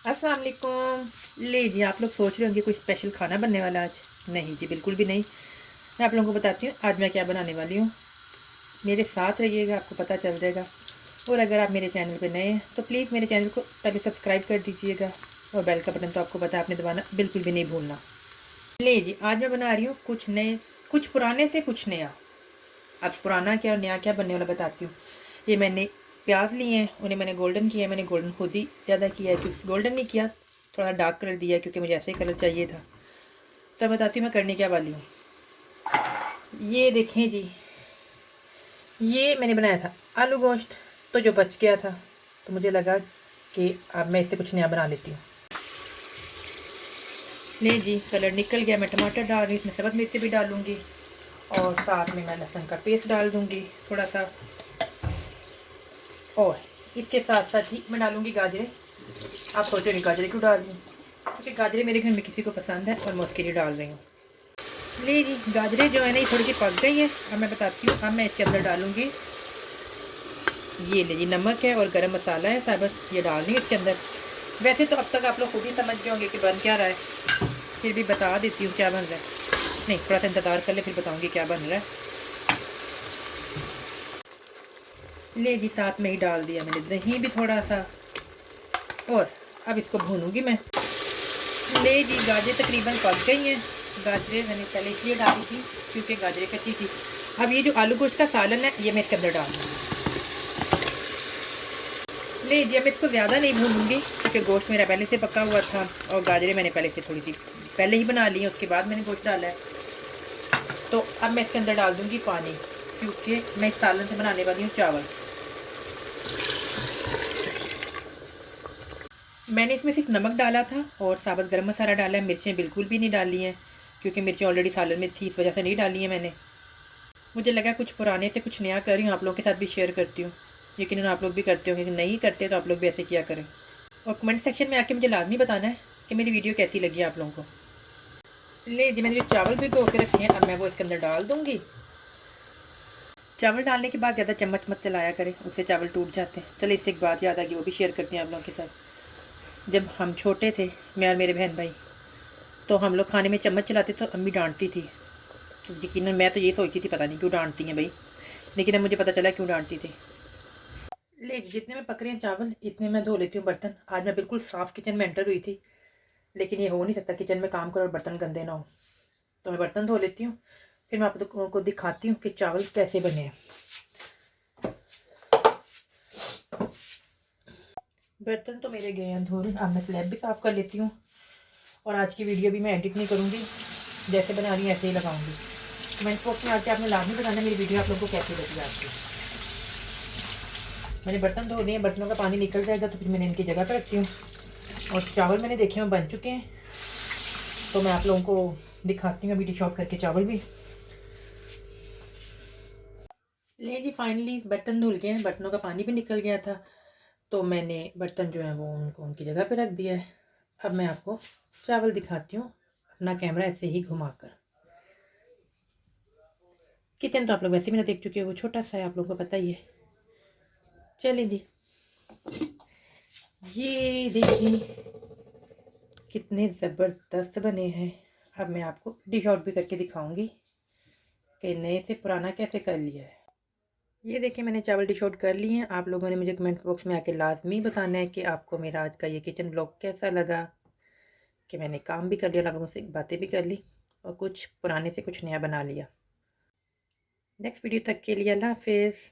अस्सलाम वालेकुम। ले जी, आप लोग सोच रहे होंगे कोई स्पेशल खाना बनने वाला आज। नहीं जी, बिल्कुल भी नहीं। मैं आप लोगों को बताती हूँ आज मैं क्या बनाने वाली हूँ। मेरे साथ रहिएगा, आपको पता चल जाएगा। और अगर आप मेरे चैनल पे नए हैं तो प्लीज़ मेरे चैनल को पहले सब्सक्राइब कर दीजिएगा। और बेल का बटन तो आपको पता है आपने दबाना बिल्कुल भी नहीं भूलना। ले जी, आज मैं बना रही हूँ कुछ नए, कुछ पुराने से कुछ नया। अब पुराना क्या और नया क्या बनने वाला बताती हूँ। ये मैंने प्याज लिए हैं, उन्हें मैंने गोल्डन किया है। मैंने गोल्डन खुद ही ज़्यादा किया है, क्योंकि गोल्डन नहीं किया, थोड़ा डार्क कलर दिया है क्योंकि मुझे ऐसे ही कलर चाहिए था। तो मैं बताती हूँ मैं करने क्या वाली हूँ। ये देखें जी, ये मैंने बनाया था आलू गोश्त, तो जो बच गया था तो मुझे लगा कि अब मैं इससे कुछ नया बना लेती हूँ। ले जी, कलर निकल गया। मैं टमाटर डाल रही हूँ, इसमें सब्ज़ मिर्ची भी डालूँगी और साथ में मैं लहसुन का पेस्ट डाल दूँगी थोड़ा सा। और इसके साथ साथ ही मैं डालूँगी गाजरें। आप सोचो नहीं गाजरें क्यों डाल रही हूँ, क्योंकि गाजरें मेरे घर में किसी को पसंद है और मैं उसके लिए डाल रही हूँ। ले जी, गाजरें जो है ना ये थोड़ी सी पक गई हैं। अब मैं बताती हूँ, अब मैं इसके अंदर डालूँगी, ये ले जी नमक है और गरम मसाला है साबुत, ये डाल रही हूँ इसके अंदर। वैसे तो अब तक आप लोग खुद ही समझ गए होंगे कि बन क्या रहा है, फिर भी बता देती हूँ क्या बन रहा है। नहीं, थोड़ा सा इंतज़ार कर ले, फिर बताऊँगी क्या बन रहा है। ले जी, साथ में ही डाल दिया मैंने दही भी थोड़ा सा। और अब इसको भूनूंगी मैं। ले जी, गाजरें तकरीबन पक गई हैं। गाजरें मैंने पहले इसलिए डाली थी क्योंकि गाजरें कच्ची थी। अब ये जो आलू गोश्त का सालन है ये मैं इसके अंदर डाल दूँगी। ले जी, मैं इसको ज़्यादा नहीं भूनूंगी क्योंकि गोश्त मेरा पहले से पका हुआ था और गाजरें मैंने पहले से थोड़ी सी पहले ही बना ली है, उसके बाद मैंने गोश्त डाला है। तो अब मैं इसके अंदर डाल दूँगी पानी, क्योंकि मैं इस सालन से बनाने वाली हूँ चावल। मैंने इसमें सिर्फ नमक डाला था और साबुत गरम मसाला डाला है, मिर्चें बिल्कुल भी नहीं डाली हैं क्योंकि मिर्चें ऑलरेडी सालन में थी, इस वजह से नहीं डाली हैं मैंने। मुझे लगा कुछ पुराने से कुछ नया कर रही हूँ, आप लोगों के साथ भी शेयर करती हूँ। यकीनन आप लोग भी करते होंगे, कि नहीं करते तो आप लोग भी ऐसे किया करें। और कमेंट सेक्शन में आके मुझे लाजमी बताना है कि मेरी वीडियो कैसी लगी आप लोगों को। ले जी, मैंने जो चावल भिगो के रखे हैं अब मैं वो इसके अंदर डाल दूँगी। चावल डालने के बाद ज़्यादा चम्मच मत चलाया करें, उससे चावल टूट जाते हैं। चलिए, इससे एक बात याद आ गई, वो भी शेयर करती हैं आप लोगों के साथ। जब हम छोटे थे, मैं और मेरे बहन भाई, तो हम लोग खाने में चम्मच चलाते तो अम्मी डांटती थी। तो यकीनन मैं तो ये सोचती थी पता नहीं क्यों डांटती हैं भाई, लेकिन अब मुझे पता चला क्यों डांटती थी। ले, जितने में पक रहे हैं चावल इतने मैं धो लेती हूँ बर्तन। आज मैं बिल्कुल साफ़ किचन में एंटर हुई थी, लेकिन ये हो नहीं सकता किचन में काम करो और बर्तन गंदे ना हो। तो मैं बर्तन धो लेती हूँ, फिर मैं आप लोगों को दिखाती हूँ कि चावल कैसे बने हैं। बर्तन तो मेरे गए हैं धोने, अब मैं स्लैब भी साफ़ कर लेती हूँ। और आज की वीडियो भी मैं एडिट नहीं करूँगी, जैसे बना रही हूँ ऐसे ही लगाऊंगी। कमेंट बॉक्स में आके आपने लाजमी बताना मेरी वीडियो आप लोगों को कैसी लगी आपकी। मैंने बर्तन धो दिए, बर्तनों का पानी निकल जाएगा तो फिर मैंने इनकी जगह पर रखती हूँ। और चावल मैंने देखे हैं बन चुके हैं, तो मैं आप लोगों को दिखाती हूँ अभी डिश आउट करके चावल भी। ले जी, फाइनली बर्तन धुल गए हैं, बर्तनों का पानी भी निकल गया था, तो मैंने बर्तन जो है वो उनको उनकी जगह पे रख दिया है। अब मैं आपको चावल दिखाती हूँ अपना कैमरा ऐसे ही घुमाकर। किचन तो आप लोग वैसे भी ना देख चुके हो, वो छोटा सा है, आप लोगों को पता ही है। चलिए जी, ये देखिए कितने ज़बरदस्त बने हैं। अब मैं आपको डिश आउट भी करके दिखाऊंगी कि नए से पुराना कैसे कर लिया है। ये देखिए, मैंने चावल डिश आउट कर लिए हैं। आप लोगों ने मुझे कमेंट बॉक्स में आके लाजमी बताना है कि आपको मेरा आज का ये किचन ब्लॉग कैसा लगा, कि मैंने काम भी कर लिया, आप लोगों से बातें भी कर ली और कुछ पुराने से कुछ नया बना लिया। नेक्स्ट वीडियो तक के लिए अल्लाह हाफिज़।